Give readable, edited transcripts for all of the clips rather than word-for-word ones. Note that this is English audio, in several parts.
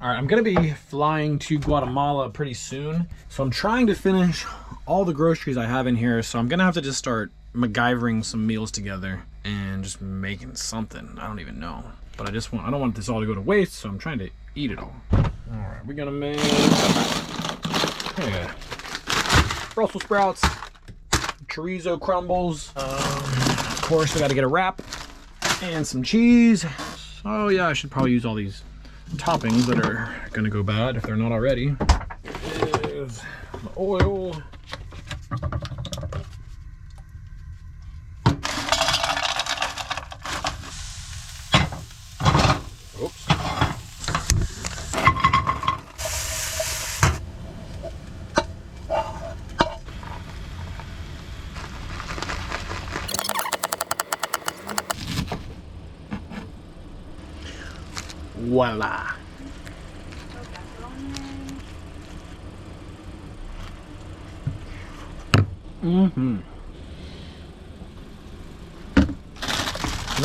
All right, I'm gonna be flying to Guatemala pretty soon, so I'm trying to finish all the groceries I have in here. So I'm gonna have to just start MacGyvering some meals together and just making something. I don't even know, but I don't want this all to go to waste, so I'm trying to eat it all. All right, we're gonna make Brussels sprouts, chorizo crumbles. Of course, I got to get a wrap and some cheese. Oh yeah, I should probably use all these toppings that are gonna go bad if they're not already. Here's the oil. Oops. Voila. Now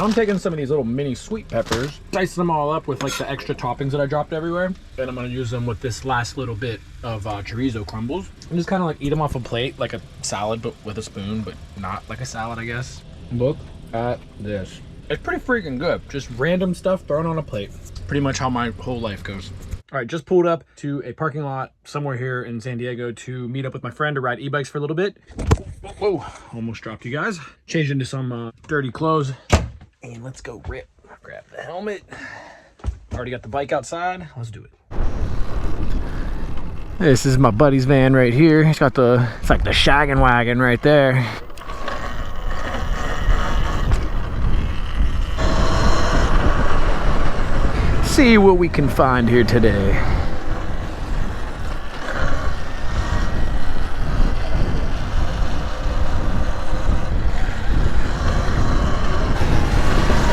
I'm taking some of these little mini sweet peppers, dicing them all up with like the extra toppings that I dropped everywhere. Then I'm gonna use them with this last little bit of chorizo crumbles. And just kind of like eat them off a plate like a salad, but with a spoon, but not like a salad, I guess. Look at this. It's pretty freaking good. Just random stuff thrown on a plate. Pretty much how my whole life goes. All right, just pulled up to a parking lot somewhere here in San Diego to meet up with my friend to ride e-bikes for a little bit. Whoa, almost dropped you guys. Changed into some dirty clothes. And let's go rip. Grab the helmet. Already got the bike outside. Let's do it. This is my buddy's van right here. He's got it's like the shaggin' wagon right there. See what we can find here today.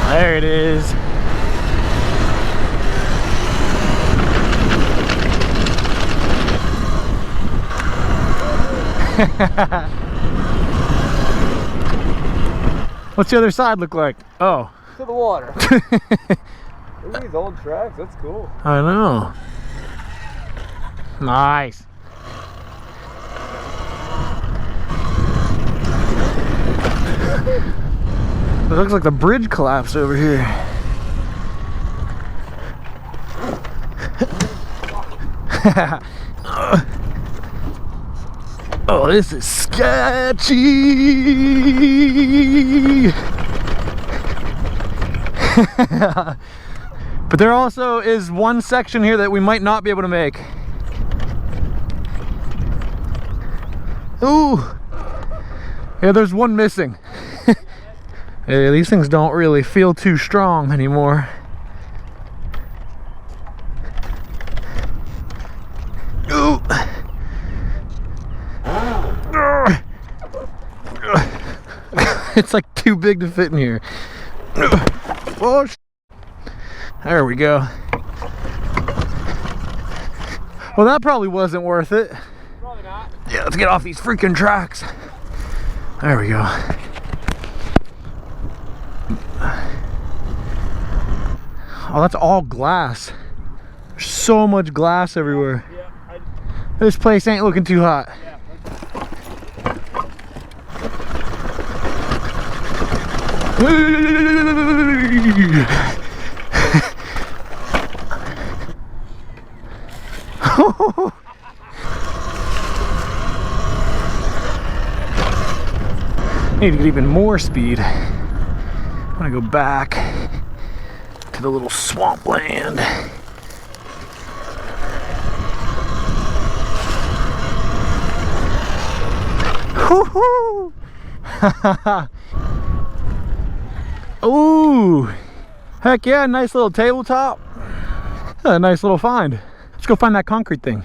There it is. What's the other side look like? Oh. To the water. Look at these old tracks, that's cool. I know. Nice. It looks like the bridge collapsed over here. Oh, this is sketchy. But there also is one section here that we might not be able to make. Ooh. Yeah, there's one missing. Yeah, these things don't really feel too strong anymore. Ooh. It's like too big to fit in here. Oh, there we go. Well, that probably wasn't worth it. Probably not. Yeah, let's get off these freaking tracks. There we go. Oh, that's all glass. There's so much glass everywhere. Yeah, This place ain't looking too hot. Need to get even more speed. I'm gonna go back to the little swampland. Woohoo! Ooh, heck yeah, nice little tabletop. A nice little find. Let's go find that concrete thing.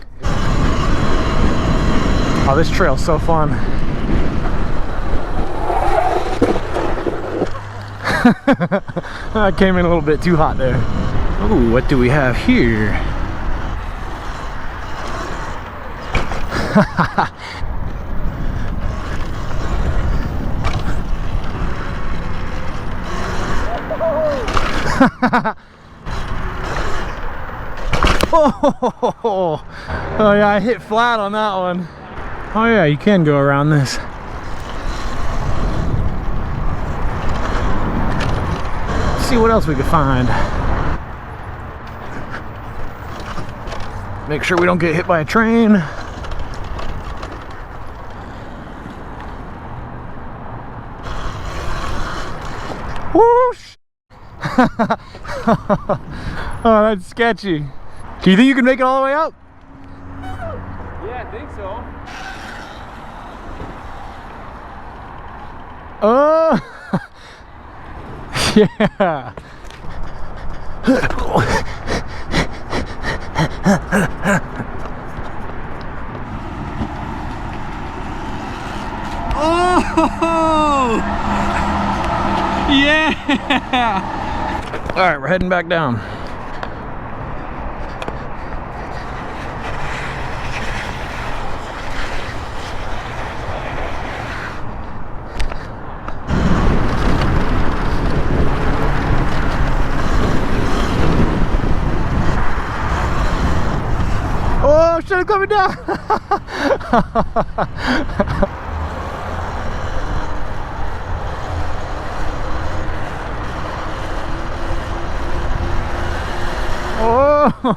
Oh, this trail's so fun. I came in a little bit too hot there. Ooh, what do we have here? Oh yeah, I hit flat on that one. Oh yeah, you can go around this. Let's see what else we could find. Make sure we don't get hit by a train. Whoosh! Oh, that's sketchy. Do you think you can make it all the way up? Yeah, I think so. Oh! Yeah. Oh! Yeah! All right, we're heading back down. Oh, shit, I'm coming down!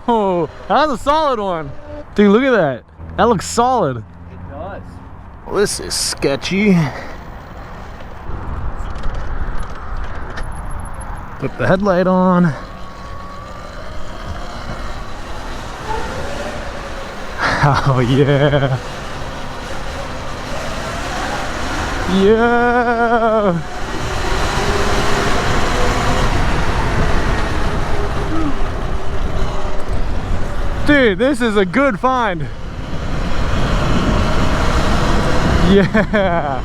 Oh, that's a solid one. Dude, look at that. That looks solid. It does. Well, this is sketchy. Put the headlight on. Oh, yeah. Yeah. Dude, this is a good find. Yeah.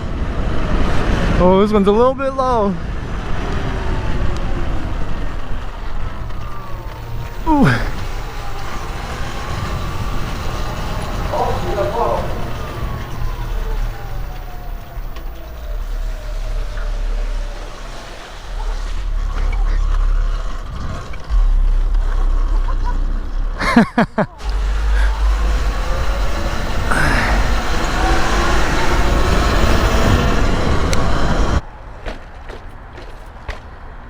Oh, this one's a little bit low. Ooh.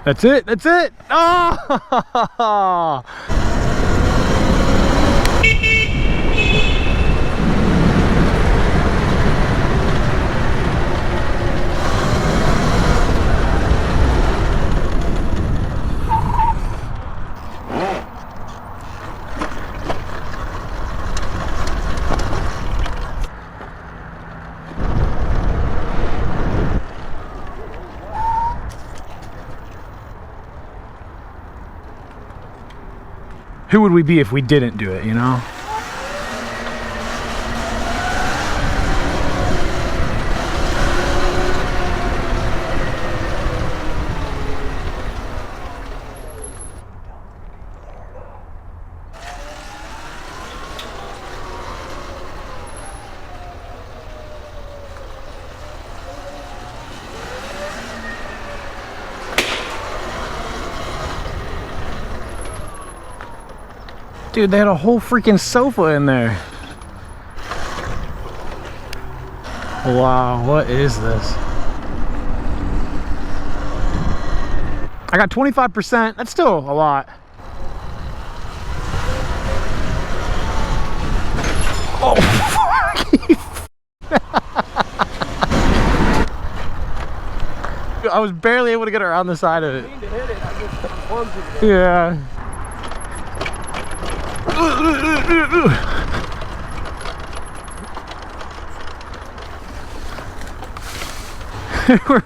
That's it, that's it. Oh! Who would we be if we didn't do it, you know? Dude, they had a whole freaking sofa in there. Wow, what is this? I got 25%. That's still a lot. Oh, I was barely able to get around the side of it. Yeah.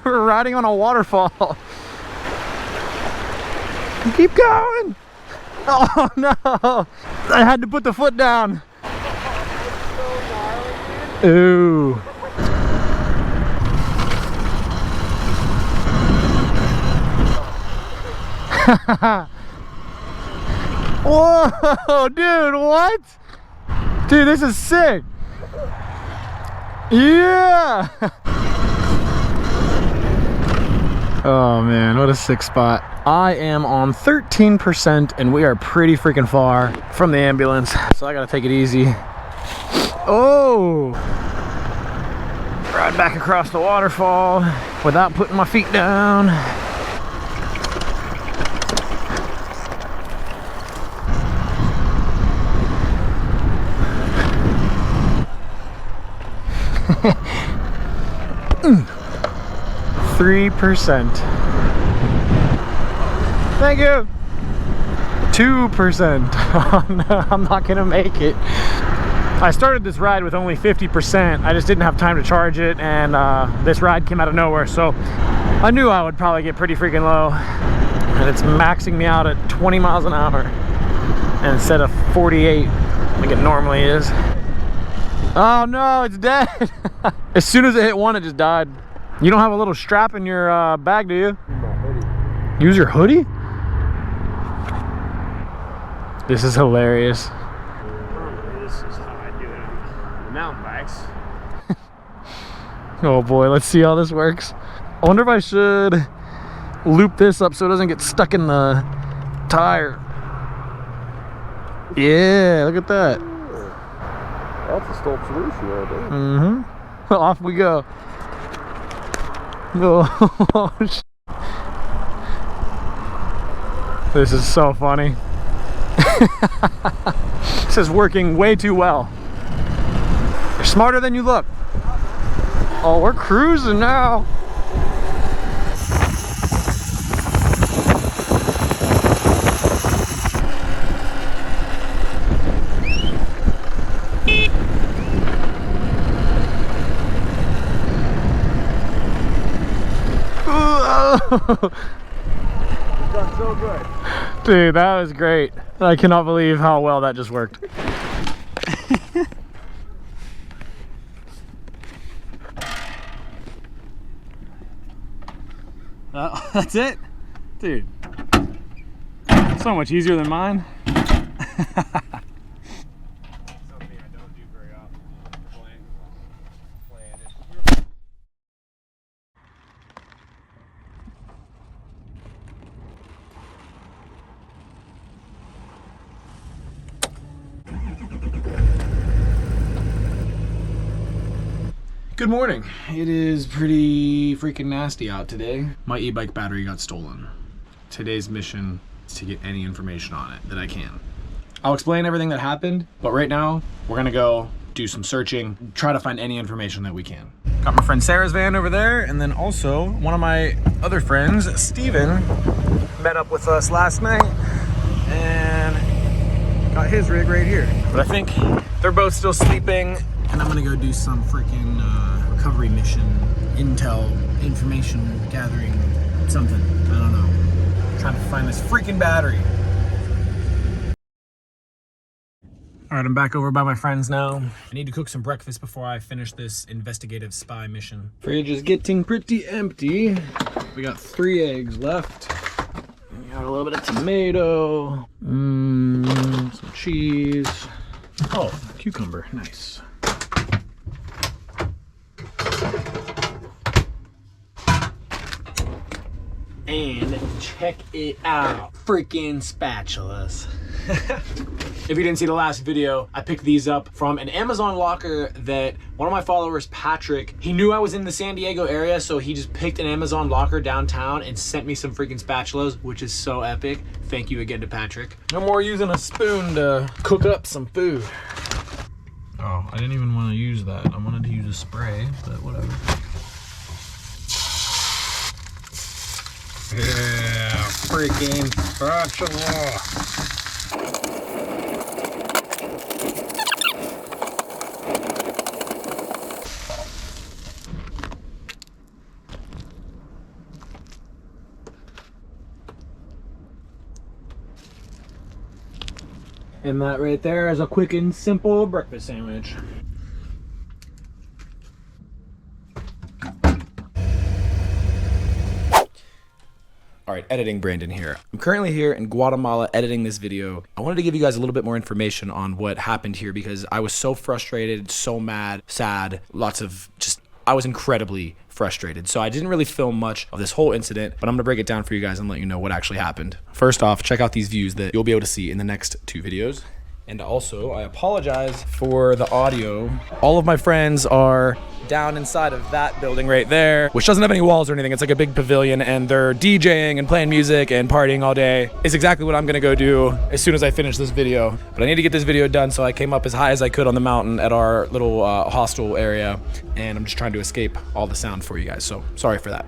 We're riding on a waterfall. Keep going. Oh no, I had to put the foot down. Ooh. Whoa, dude, what? Dude, this is sick. Yeah. Oh man, what a sick spot. I am on 13% and we are pretty freaking far from the ambulance. So I gotta take it easy. Oh! Ride back across the waterfall without putting my feet down. Mm. 3%. Thank you. 2%. Oh, no, I'm not gonna make it. I started this ride with only 50%. I just didn't have time to charge it, and this ride came out of nowhere, so I knew I would probably get pretty freaking low. And it's maxing me out at 20 miles an hour instead of 48 like it normally is. Oh no, it's dead. As soon as it hit one, it just died. You don't have a little strap in your bag, do you? My hoodie. Use your hoodie? This is hilarious. This is how I do it on mountain bikes. Oh boy, let's see how this works. I wonder if I should loop this up so it doesn't get stuck in the tire. Yeah, look at that. That's a stop solution right there. Mm-hmm. Well, off we go. Oh, this is so funny. This is working way too well. You're smarter than you look. Oh, we're cruising now. You've done so good. Dude, that was great. I cannot believe how well that just worked. That's it? Dude. So much easier than mine. Something I don't do very often. Plan it. Good morning. It is pretty freaking nasty out today. My e-bike battery got stolen. Today's mission is to get any information on it that I can. I'll explain everything that happened, but right now we're gonna go do some searching, try to find any information that we can. Got my friend Sarah's van over there, and then also one of my other friends, Steven, met up with us last night and got his rig right here. But I think they're both still sleeping, and I'm gonna go do some freaking recovery mission, intel, information gathering, something. I don't know. Trying to find this freaking battery. All right, I'm back over by my friends now. I need to cook some breakfast before I finish this investigative spy mission. Fridge is getting pretty empty. We got 3 eggs left. We got a little bit of tomato, some cheese. Oh, cucumber, nice. And check it out, freaking spatulas. If you didn't see the last video, I picked these up from an Amazon locker that one of my followers, Patrick, he knew I was in the San Diego area, so he just picked an Amazon locker downtown and sent me some freaking spatulas, which is so epic. Thank you again to Patrick. No more using a spoon to cook up some food. Oh, I didn't even want to use that. I wanted to use a spray, but whatever. Yeah, freaking spatula. And that right there is a quick and simple breakfast sandwich. All right, editing Brandon here. I'm currently here in Guatemala editing this video. I wanted to give you guys a little bit more information on what happened here because I was so frustrated, so mad, sad, lots of just, I was incredibly frustrated. So I didn't really film much of this whole incident, but I'm gonna break it down for you guys and let you know what actually happened. First off, check out these views that you'll be able to see in the next 2 videos. And also, I apologize for the audio. All of my friends are down inside of that building right there, which doesn't have any walls or anything. It's like a big pavilion, and they're DJing and playing music and partying all day. It's exactly what I'm gonna go do as soon as I finish this video. But I need to get this video done, so I came up as high as I could on the mountain at our little hostel area, and I'm just trying to escape all the sound for you guys, so sorry for that.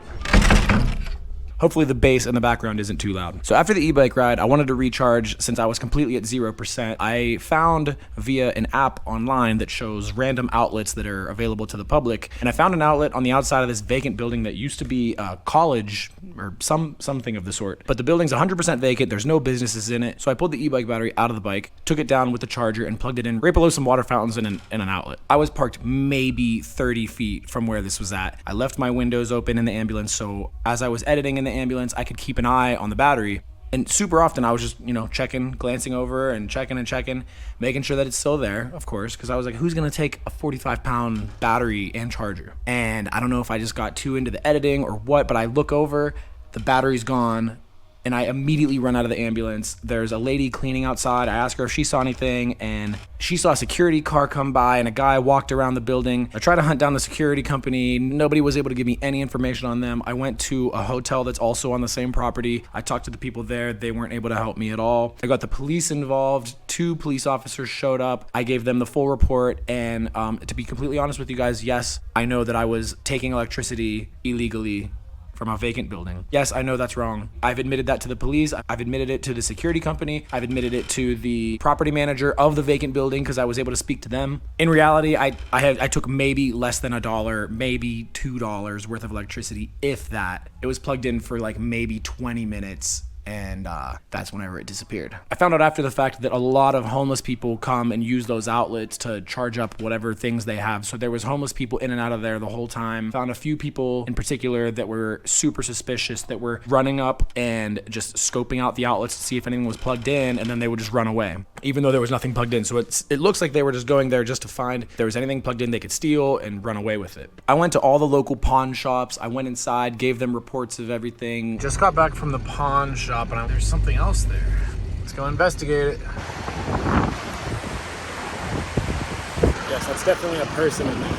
Hopefully the bass in the background isn't too loud. So after the e-bike ride, I wanted to recharge since I was completely at 0%. I found via an app online that shows random outlets that are available to the public. And I found an outlet on the outside of this vacant building that used to be a college or something of the sort. But the building's 100% vacant. There's no businesses in it. So I pulled the e-bike battery out of the bike, took it down with the charger, and plugged it in right below some water fountains and an outlet. I was parked maybe 30 feet from where this was at. I left my windows open in the ambulance, so as I was editing in the ambulance, I could keep an eye on the battery. And super often I was just, checking, glancing over and checking, making sure that it's still there, of course, because I was like, who's gonna take a 45-pound battery and charger? And I don't know if I just got too into the editing or what, but I look over, the battery's gone, and I immediately run out of the ambulance. There's a lady cleaning outside. I asked her if she saw anything, and she saw a security car come by, and a guy walked around the building. I tried to hunt down the security company. Nobody was able to give me any information on them. I went to a hotel that's also on the same property. I talked to the people there. They weren't able to help me at all. I got the police involved. 2 police officers showed up. I gave them the full report, and to be completely honest with you guys, yes, I know that I was taking electricity illegally from a vacant building. Yes, I know that's wrong. I've admitted that to the police. I've admitted it to the security company. I've admitted it to the property manager of the vacant building because I was able to speak to them. In reality, I took maybe less than $1, maybe $2 worth of electricity, if that. It was plugged in for like maybe 20 minutes. And that's whenever it disappeared. I found out after the fact that a lot of homeless people come and use those outlets to charge up whatever things they have. So there was homeless people in and out of there the whole time. Found a few people in particular that were super suspicious, that were running up and just scoping out the outlets to see if anything was plugged in, and then they would just run away, even though there was nothing plugged in. So it looks like they were just going there just to find if there was anything plugged in they could steal and run away with it. I went to all the local pawn shops. I went inside, gave them reports of everything. Just got back from the pawn shop. And there's something else there. Let's go investigate it. Yes, that's definitely a person in there.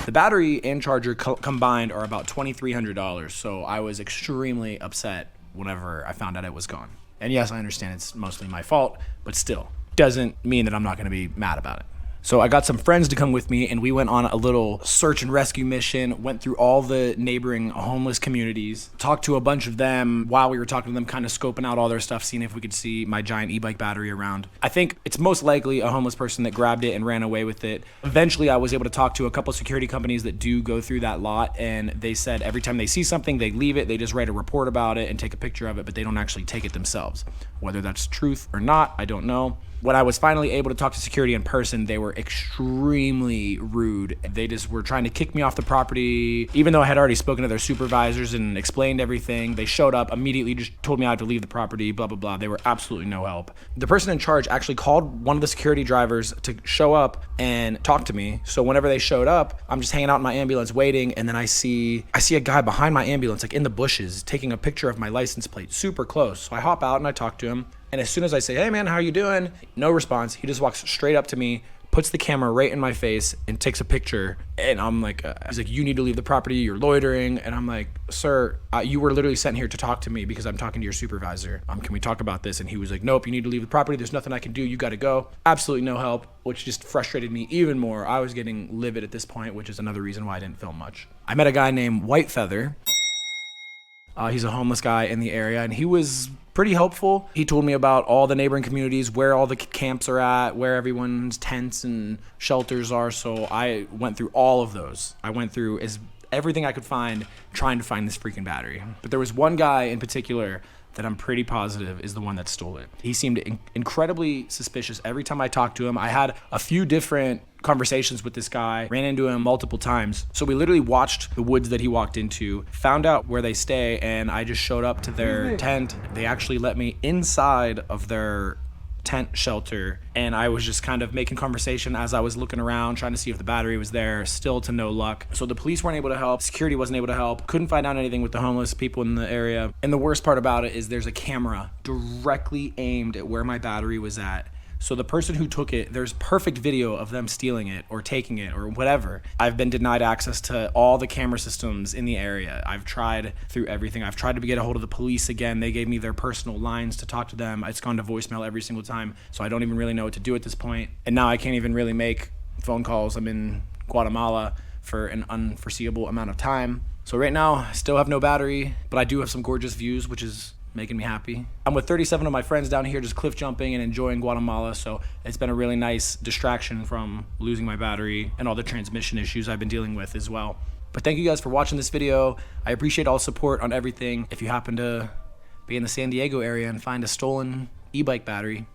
The battery and charger combined are about $2,300, so I was extremely upset whenever I found out it was gone. And yes, I understand it's mostly my fault, but still, doesn't mean that I'm not gonna be mad about it. So I got some friends to come with me, and we went on a little search and rescue mission, went through all the neighboring homeless communities, talked to a bunch of them while we were talking to them, kind of scoping out all their stuff, seeing if we could see my giant e-bike battery around. I think it's most likely a homeless person that grabbed it and ran away with it. Eventually, I was able to talk to a couple security companies that do go through that lot, and they said every time they see something, they leave it, they just write a report about it and take a picture of it, but they don't actually take it themselves. Whether that's truth or not, I don't know. When I was finally able to talk to security in person, they were extremely rude. They just were trying to kick me off the property. Even though I had already spoken to their supervisors and explained everything, they showed up, immediately just told me I had to leave the property, blah, blah, blah. They were absolutely no help. The person in charge actually called one of the security drivers to show up and talk to me. So whenever they showed up, I'm just hanging out in my ambulance waiting, and then I see a guy behind my ambulance, like in the bushes, taking a picture of my license plate, super close. So I hop out and I talk to him. And as soon as I say, hey man, how you doing? No response. He just walks straight up to me, puts the camera right in my face and takes a picture. And I'm like, he's like, you need to leave the property, you're loitering. And I'm like, sir, you were literally sent here to talk to me because I'm talking to your supervisor. Can we talk about this? And he was like, nope, you need to leave the property. There's nothing I can do. You got to go. Absolutely no help, which just frustrated me even more. I was getting livid at this point, which is another reason why I didn't film much. I met a guy named White Feather. He's a homeless guy in the area, and he was pretty helpful. He told me about all the neighboring communities, where all the camps are at, where everyone's tents and shelters are. So I went through all of those. I went through everything I could find trying to find this freaking battery. But there was one guy in particular that I'm pretty positive is the one that stole it. He seemed incredibly suspicious every time I talked to him. I had a few different conversations with this guy, ran into him multiple times. So we literally watched the woods that he walked into, found out where they stay, and I just showed up to their tent. They actually let me inside of their tent shelter, and I was just kind of making conversation as I was looking around, trying to see if the battery was there. Still to no luck. So the police weren't able to help, security wasn't able to help, couldn't find out anything with the homeless people in the area. And the worst part about it is there's a camera directly aimed at where my battery was at. So the person who took it, there's perfect video of them stealing it or taking it or whatever. I've been denied access to all the camera systems in the area. I've tried through everything. I've tried to get a hold of the police again. They gave me their personal lines to talk to them. It's gone to voicemail every single time. So I don't even really know what to do at this point. And now I can't even really make phone calls. I'm in Guatemala for an unforeseeable amount of time. So right now, I still have no battery, but I do have some gorgeous views, which is making me happy. I'm with 37 of my friends down here just cliff jumping and enjoying Guatemala, so it's been a really nice distraction from losing my battery and all the transmission issues I've been dealing with as well. But thank you guys for watching this video. I appreciate all the support on everything. If you happen to be in the San Diego area and find a stolen e-bike battery,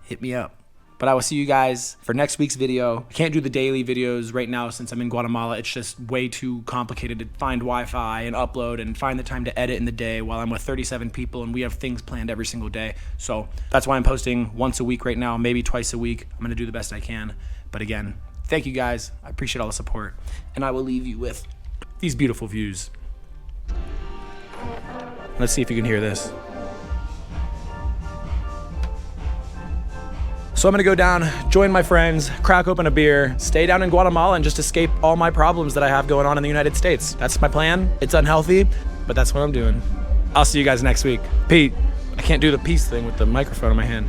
hit me up. But I will see you guys for next week's video. I can't do the daily videos right now since I'm in Guatemala. It's just way too complicated to find Wi-Fi and upload and find the time to edit in the day while I'm with 37 people and we have things planned every single day. So that's why I'm posting once a week right now, maybe twice a week. I'm gonna do the best I can. But again, thank you guys. I appreciate all the support. And I will leave you with these beautiful views. Let's see if you can hear this. So I'm gonna go down, join my friends, crack open a beer, stay down in Guatemala and just escape all my problems that I have going on in the United States. That's my plan. It's unhealthy, but that's what I'm doing. I'll see you guys next week. Pete, I can't do the peace thing with the microphone in my hand.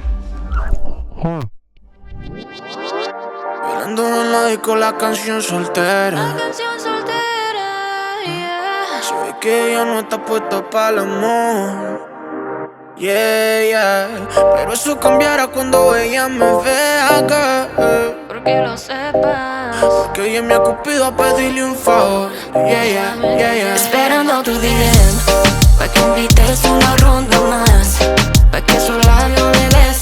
Bailando en la disco la canción soltera. La canción soltera, yeah. Se ve que ella no está puesta para el amor. Yeah, yeah. Pero eso cambiará cuando ella me vea acá. Porque lo sepas. Porque ella me ha cupido a pedirle un favor. Yeah, yeah, yeah, yeah. Esperando tu DM pa' que invites una ronda más, pa' que esos labios le beses.